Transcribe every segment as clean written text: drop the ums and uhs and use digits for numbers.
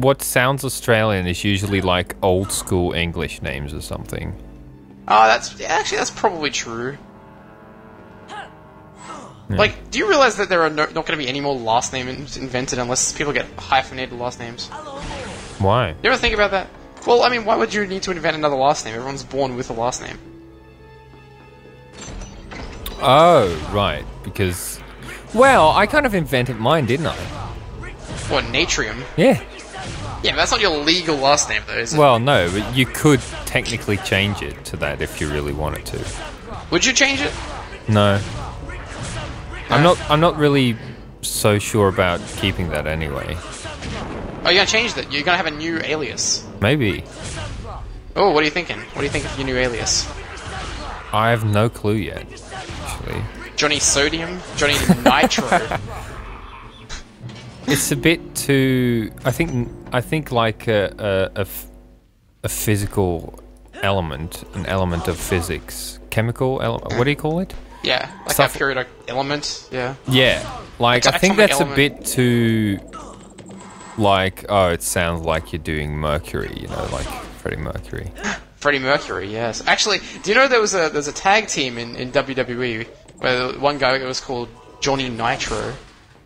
what sounds Australian is usually like old school English names or something. Oh, that's probably true. Yeah. Like, do you realize that there are not going to be any more last names invented unless people get hyphenated last names? Why? You ever think about that? Well, I mean, why would you need to invent another last name? Everyone's born with a last name. Oh, right. Because, well, I kind of invented mine, didn't I? What, Natrium? Yeah. Yeah, but that's not your legal last name, though, is it? Well, no, but you could technically change it to that if you really wanted to. Would you change it? No. I'm not really so sure about keeping that anyway. Oh, you're gonna change that? You're gonna have a new alias? Maybe. Oh, what are you thinking? What do you think of your new alias? I have no clue yet, actually. Johnny Sodium? Johnny Nitro? It's a bit too... I think like a physical element, an element of physics. Chemical element, what do you call it? Yeah, like Stuff- a periodic element, yeah. Yeah, like I think Atomic that's element. a bit too... Like, oh, it sounds like you're doing Mercury, you know, like Freddie Mercury. Freddie Mercury, yes. Actually, do you know there's a tag team in WWE where one guy was called Johnny Nitro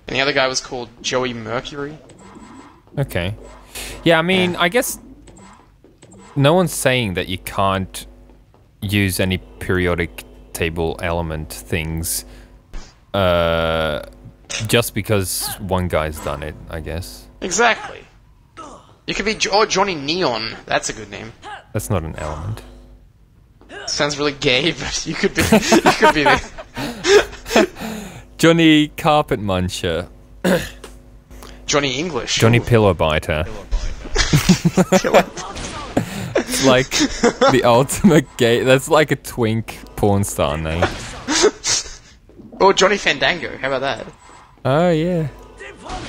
and the other guy was called Joey Mercury? Okay. Yeah, I mean, I guess no one's saying that you can't use any periodic table element things just because one guy's done it, I guess. Exactly. You could be Johnny Neon. That's a good name. That's not an element. Sounds really gay, but you could be. You could be the Johnny Carpet Muncher. Johnny English. Johnny Pillow Biter. It's like the ultimate gay. That's like a twink porn star name. Or Johnny Fandango. How about that? Oh, yeah.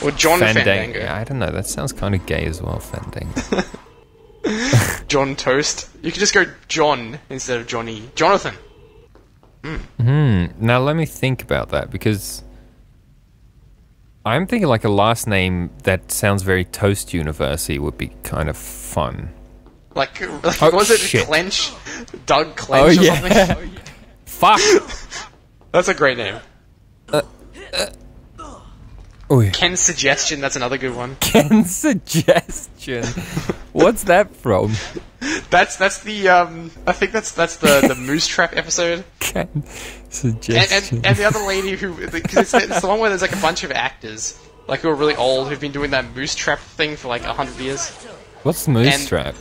Or John Fandango. Yeah, I don't know. That sounds kind of gay as well, Fandango. John Toast. You could just go John instead of Johnny. Jonathan. Now let me think about that, because I'm thinking like a last name that sounds very Toast University would be kind of fun. Like Oh, was it shit. Clench? Doug Clench or something? Fuck! That's a great name. Oh, yeah. Ken's Suggestion, that's another good one. Ken's Suggestion. What's that from? That's the I think that's the Moose Trap episode. Ken Suggestion. And the other lady who, because it's the one where there's like a bunch of actors like who are really old who've been doing that Moose Trap thing for like 100 years. What's Moose and- Trap?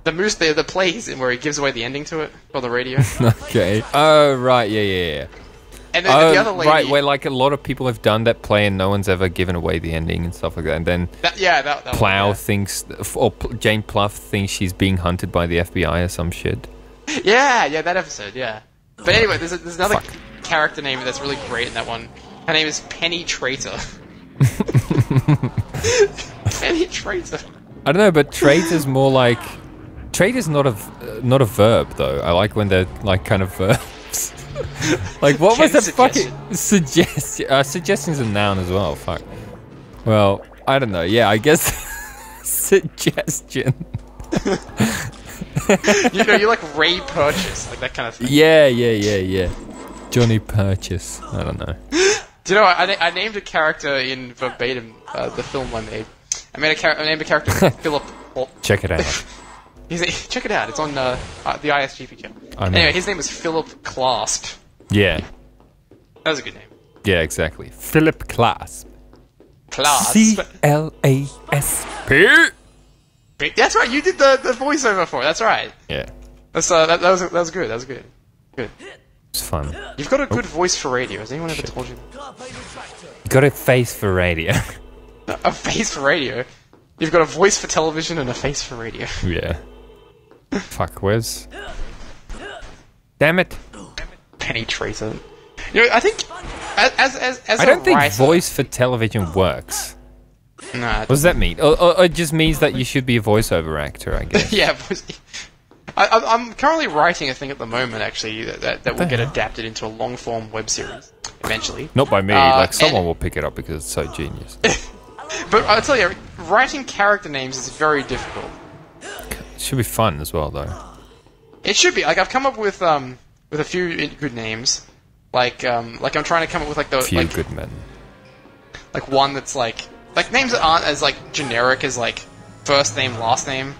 The Moose, the plays where he gives away the ending to it on the radio. Okay. Oh, right. Yeah. And then the other lady, right, where like a lot of people have done that play and no one's ever given away the ending and stuff like that. And then that Plow one, thinks, or Jane Pluff thinks she's being hunted by the FBI or some shit. yeah, that episode, yeah. But anyway, there's another character name that's really great in that one. Her name is Penny Traitor. Penny Traitor. I don't know, but traitor's more like... Traitor's not a verb, though. I like when they're like kind of verbs. Like, what was the fucking... Suggestion's a noun as well, fuck. Well, I don't know, yeah, I guess... Suggestion. You like Ray Purchase, like that kind of thing. Yeah. Johnny Purchase. I don't know. Do you know, I named a character in Verbatim, the film I made. I named a character Philip... Check it out. Check it out, it's on the ISGP channel. I know. Anyway, his name was Philip Clasp. Yeah. That was a good name. Yeah, exactly. Philip Clasp. Clasp. C-L-A-S-P. That's right, you did the voiceover for it, that's right. Yeah. That was good, that was good. Good. It's fun. You've got a good voice for radio, has anyone ever told you that? You got a face for radio. A face for radio? You've got a voice for television and a face for radio. Yeah. Fuck, where's... Damn it. Penny Traitor. You know, I think, as I don't think voice for television works. Nah. What does that mean? Or it just means that you should be a voiceover actor, I guess. Yeah, I'm currently writing a thing at the moment, actually, that will get adapted into a long-form web series, eventually. Not by me, like someone will pick it up because it's so genius. But I'll tell you, writing character names is very difficult. It should be fun as well, though. It should be. Like, I've come up with a few good names. Like I'm trying to come up with like the few good men. Like one that's like names that aren't as like generic as like first name, last name.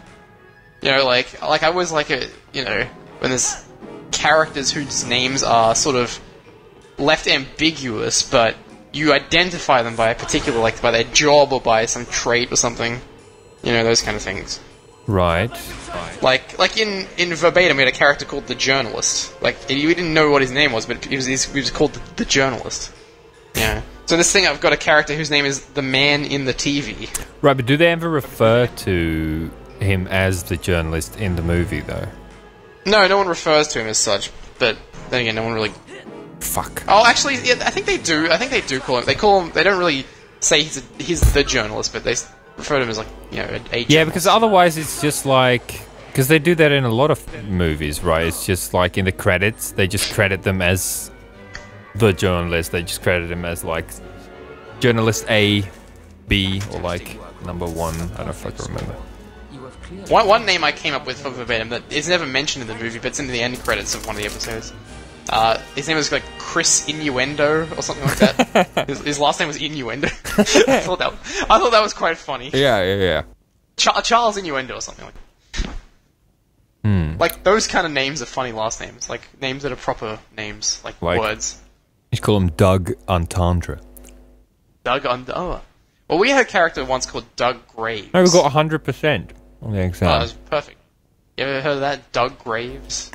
You know, like I always like it. You know, when there's characters whose names are sort of left ambiguous, but you identify them by a particular, like by their job or by some trait or something. You know, those kind of things. Right. Like in Verbatim, we had a character called the Journalist. Like, we didn't know what his name was, but he was called the Journalist. Yeah. So in this thing, I've got a character whose name is the Man in the TV. Right, but do they ever refer to him as the journalist in the movie, though? No, no one refers to him as such. But then again, no one really. Fuck. Oh, actually, yeah, I think they do. I think they do call him. They call him. They don't really say he's the journalist, but they refer to him as like, you know, a journalist. Yeah, because otherwise it's just like, because they do that in a lot of movies, right? It's just like in the credits, they just credit them as the journalist. They just credit him as like journalist A, B, or like number 1. I don't know if I can remember. One name I came up with for Verbatim that is never mentioned in the movie, but it's in the end credits of one of the episodes. His name was like Chris Innuendo or something like that. his last name was Innuendo. I thought that was quite funny. Yeah. Charles Innuendo or something like that. Like, those kind of names are funny last names. Like, names that are proper names, like words. You call him Doug Entendre. Doug Entendre. Well, we had a character once called Doug Graves. No, we got 100% on the exam. Oh, that was perfect. You ever heard of that? Doug Graves?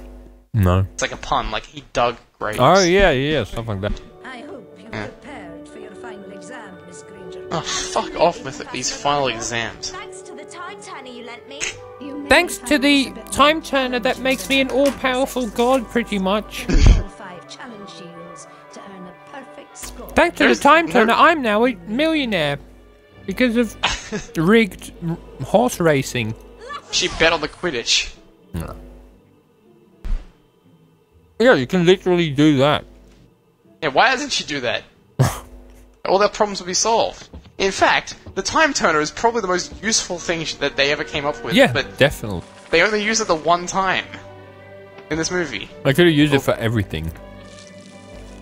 No. It's like a pun, like he dug graves. Oh, yeah, stuff like that. I hope you're prepared for your final exam, Miss Granger. Oh, fuck off with these final exams. Thanks to the time turner you lent me. Thanks to the time turner that makes me an all-powerful god, pretty much. 5 challenge shields to earn a perfect score. Thanks to the time turner, I'm now a millionaire. Because of rigged horse racing. She bet on the Quidditch. No. Yeah, you can literally do that. Yeah, why doesn't she do that? All their problems will be solved. In fact, the time turner is probably the most useful thing that they ever came up with. Yeah, but definitely. They only use it the one time in this movie. I could have used it for everything.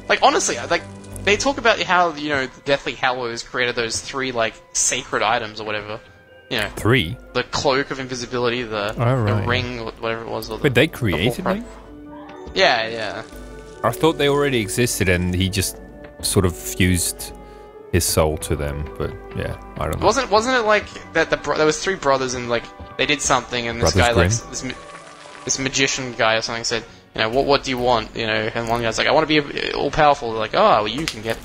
Like, honestly, like, they talk about how, you know, the Deathly Hallows created those 3, like, sacred items or whatever. You know, 3? The cloak of invisibility, the ring, or whatever it was. Or Wait, they created them? Yeah. I thought they already existed and he just sort of fused his soul to them, but yeah, I don't know. Wasn't it like that there was 3 brothers and like they did something and this guy, like this magician guy or something said, you know, what do you want? You know, and one guy's like, I want to be all powerful. They're like, oh, well, you can get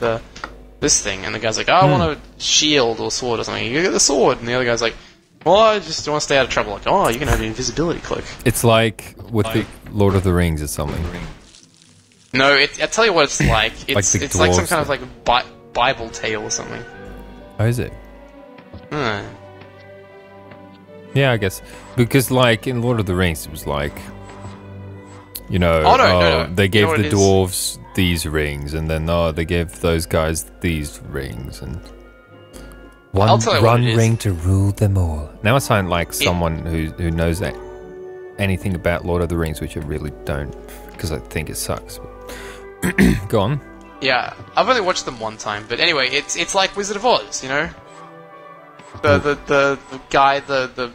this thing, and the guy's like, oh, I want a shield or sword or something. You get the sword, and the other guy's like, well, I just want to stay out of trouble. Like, oh, you can have the invisibility cloak. It's like with the Lord of the Rings or something. No, I tell you what it's like. It's like like some kind of like Bible tale or something. Oh, is it? Yeah, I guess. Because, like, in Lord of the Rings, it was like, you know, no. they gave you know the dwarves these rings, and then, they gave those guys these rings, and one ring to rule them all. Now I sound like someone who knows anything about Lord of the Rings, which I really don't, because I think it sucks. Go on. Yeah, I've only watched them one time, but anyway, it's like Wizard of Oz, you know? The guy, the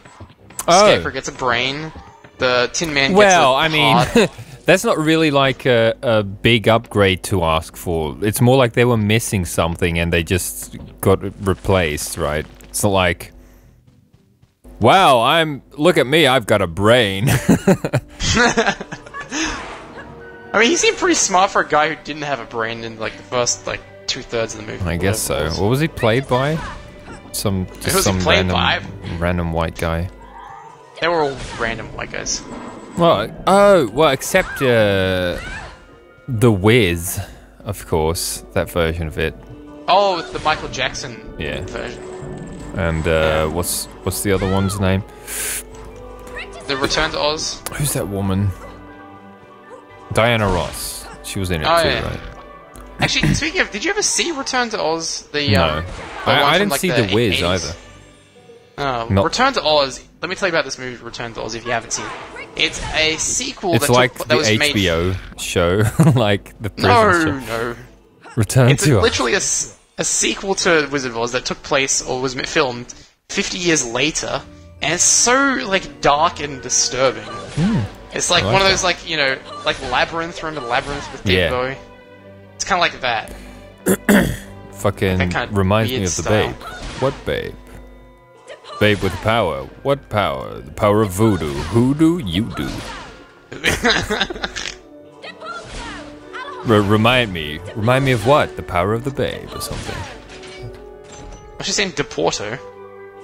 Scarecrow gets a brain, the Tin Man gets a heart. I mean, that's not really like a big upgrade to ask for. It's more like they were missing something and they just got replaced, right? It's not like, wow, look at me, I've got a brain. I mean, he seemed pretty smart for a guy who didn't have a brain in like the first like 2/3 of the movie. I guess so. What was he played by? Some random white guy. They were all random white guys. Well, except the Wiz, of course, that version of it. Oh, the Michael Jackson version. And what's the other one's name? The Return to Oz. Who's that woman? Diana Ross. She was in it too, right? Actually, speaking of, did you ever see Return to Oz? No. I didn't see The Wiz 80s? Either. Not- Return to Oz. Let me tell you about this movie, Return to Oz, if you haven't seen it. It's a sequel It's that, like that the was made... HBO show, like the prison No, show. no. Return It's to Oz. literally a sequel to Wizard of Oz that took place, or was filmed, 50 years later, and it's so, like, dark and disturbing. It's like like one of that. those, like, you know, like Labyrinth, remember Labyrinth with David Yeah. Bowie? It's kind of like that. Fucking That kind of reminds me weird of the style. babe. What babe? Babe with power. What power? The power of voodoo. Hoodoo, you do. Remind me of what? The power of the babe or something. I should say Deporto.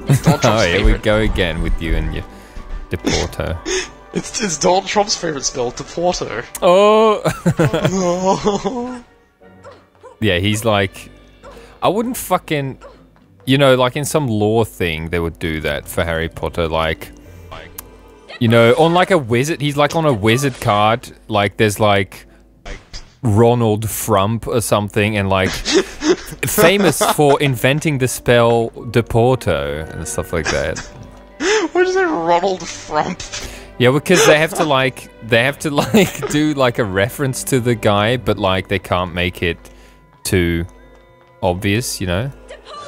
It's Donald Oh, Trump's here we favorite. go again with you and your Deporto. It's Donald Trump's favorite spell, Deporto. Oh! Yeah, he's like... I wouldn't fucking... You know, like in some lore thing, they would do that for Harry Potter, like... You know, on like a wizard... He's like on a wizard card, like there's like... Ronald Frump or something, and like... famous for inventing the spell Deporto and stuff like that. What is it, Ronald Frump? Yeah, because they have to like do like a reference to the guy, but like they can't make it too obvious, you know?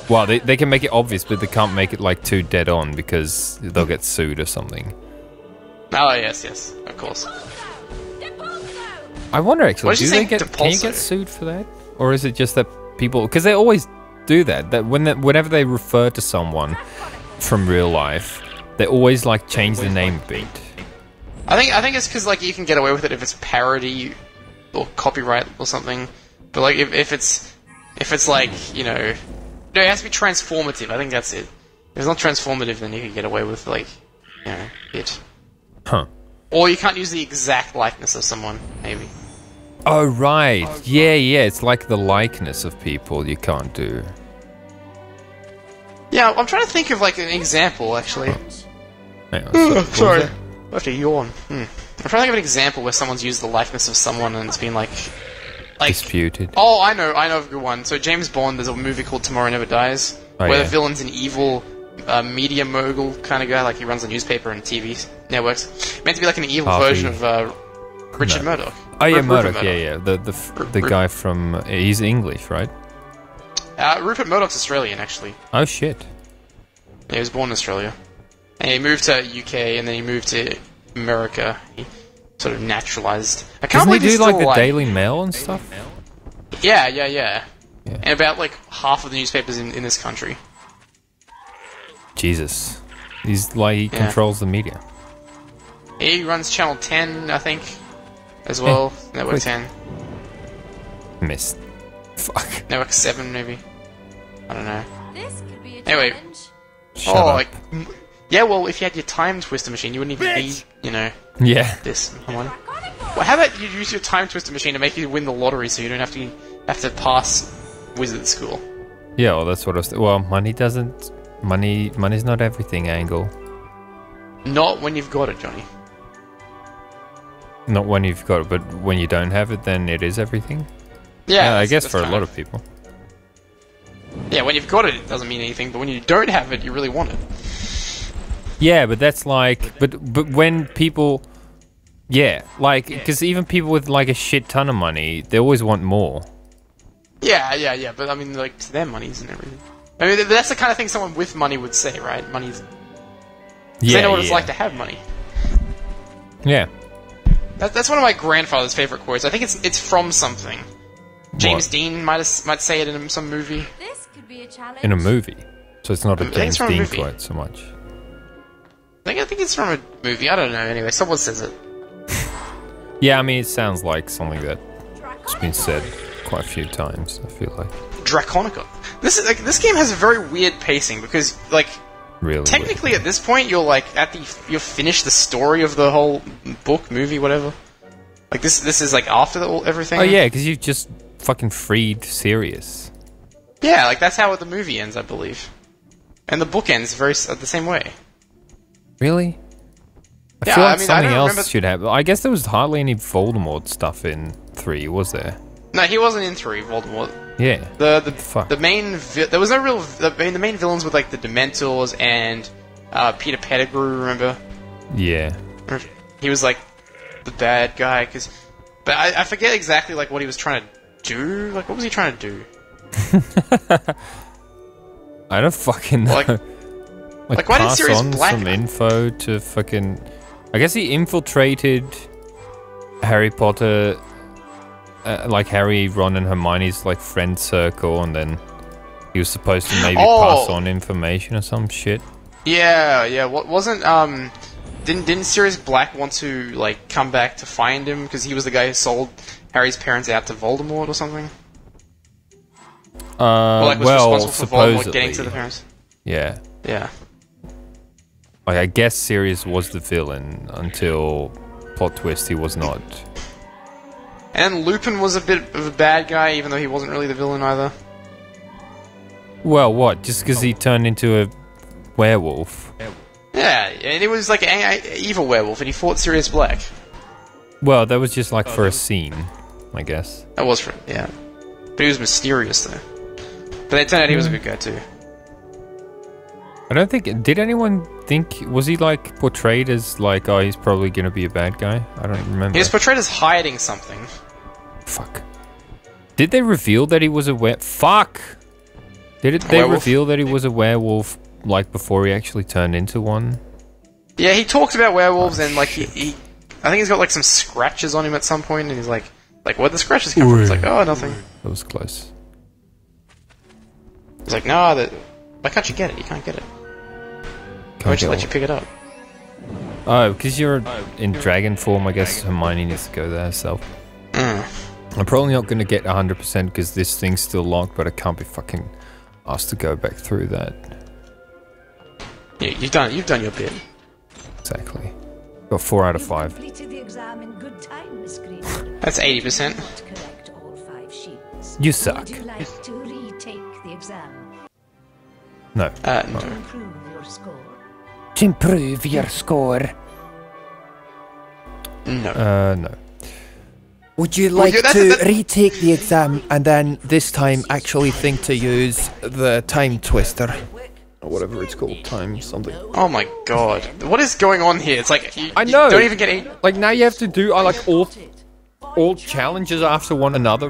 Well, they can make it obvious, but they can't make it like too dead on because they'll get sued or something. Oh, yes, of course. I wonder actually, What did you think, can you Depulso? get sued for that? Or is it just that people, because they always do that, whenever they refer to someone from real life, they always like change the name a bit. I think it's because like you can get away with it if it's parody or copyright or something. But like if it's like, you know, no, it has to be transformative. I think that's it. If it's not transformative, then you can get away with like, you know, it. Huh. Or you can't use the exact likeness of someone, maybe. Oh, right. Yeah, it's like the likeness of people you can't do. Yeah, I'm trying to think of like an example actually. Hang on, what was Sorry, that? I have to yawn. I'm trying to think of an example where someone's used the likeness of someone and it's been like Disputed. Oh, I know of a good one. So James Bond, there's a movie called Tomorrow Never Dies, Oh, where yeah. the villain's an evil media mogul kind of guy, like he runs a newspaper and TV networks. Meant to be like an evil Harvey. version of Richard Murdoch. Oh yeah, Rupert Murdoch. Yeah. The guy from he's English, right? Rupert Murdoch's Australian, actually. Oh shit. Yeah, he was born in Australia. And he moved to UK, and then he moved to America. He sort of naturalized. I can't Doesn't he believe he's do like still the alive. Daily Mail and stuff? Yeah. And about like half of the newspapers in this country. Jesus. He's like he controls the media. He runs Channel 10, I think, as well. Network quick. 10. Missed. Fuck. Network 7, maybe. I don't know. This could be a Anyway. challenge. Shut up. Yeah, well, if you had your time twister machine, you wouldn't even need, you know, Yeah. this one. Well, how about you use your time twister machine to make you win the lottery so you don't have to pass wizard school? Yeah, well that's what I was well, money's not everything, Angle. Not when you've got it, Johnny. Not when you've got it, but when you don't have it then it is everything? Yeah, I guess that's for a kind lot of people. Yeah, when you've got it, it doesn't mean anything, but when you don't have it, you really want it. Yeah, but that's like, but when people, yeah, like, because even people with like a shit ton of money, they always want more. Yeah, but I mean, like, it's their money, isn't it, really? I mean, that's the kind of thing someone with money would say, right? Money's... Yeah, they know what it's like to have money. Yeah. That's one of my grandfather's favorite quotes. I think it's from something. James What? Dean might say it in some movie. This could be a challenge. In a movie, so it's not a I think it's James from a Dean movie. quote so much. I think it's from a movie. I don't know. Anyway, someone says it. Yeah, I mean, it sounds like something that's been said quite a few times. I feel like Draconica. This game has a very weird pacing because like really. technically at this point you're like you've finished the story of the whole book, movie, whatever. Like this is like after everything. Oh yeah, because you've just fucking freed Sirius. Yeah, like that's how the movie ends, I believe. And the book ends the same way. Really? I Yeah, feel like I mean, I something don't else remember- should happen. I guess there was hardly any Voldemort stuff in 3, was there? No, he wasn't in 3, Voldemort. Yeah. The main there was no real the main villains were like the Dementors and Peter Pettigrew. Remember? Yeah. He was like the bad guy but I forget exactly like what he was trying to do. Like what was he trying to do? I don't fucking know. Like why did pass Sirius on Black some info to fucking. I guess he infiltrated Harry Potter. Like Harry, Ron, and Hermione's like friend circle, and then he was supposed to maybe pass on information or some shit. Yeah. What wasn't Didn't Sirius Black want to like come back to find him because he was the guy who sold Harry's parents out to Voldemort or something? Or, like, was responsible for Voldemort getting to the parents. Yeah. Yeah. Like I guess Sirius was the villain until plot twist he was not. And Lupin was a bit of a bad guy, even though he wasn't really the villain either. Well, what? Just because he turned into a werewolf? Yeah, and it was like an evil werewolf, and he fought Sirius Black. Well, that was just like for a scene, I guess. That was for yeah, but he was mysterious though. But it turned out he was a good guy too. I don't think. Did anyone think? Was he like portrayed as like, oh, he's probably gonna be a bad guy? I don't remember. He was portrayed as hiding something. Fuck. Did they reveal that he was a Fuck. Did they reveal that he was a werewolf like before he actually turned into one? Yeah, he talked about werewolves and like he I think he's got like some scratches on him at some point, and he's like where'd the scratches come from? It's like, oh, nothing. That was close. He's like, no, why can't you get it? You can't get it. Why don't you let you pick it up? Oh, because you're in dragon form, I guess Hermione needs to go there herself. I'm probably not going to get 100% because this thing's still locked, but I can't be fucking asked to go back through that. Yeah, you've done your bit. Exactly. Got 4 out of 5. Completed the exam in good time, Miss Greenwood. That's 80%. Correct all 5 sheets. You suck. Would you like to retake the exam No. No. to improve your score? To improve your score. No. No. Would you like that's- to that's- retake the exam and then this time actually think to use the time twister? Or whatever it's called, time something. Oh my god. What is going on here? It's like I know. You don't even get any. Like now you have to do like all challenges after one another.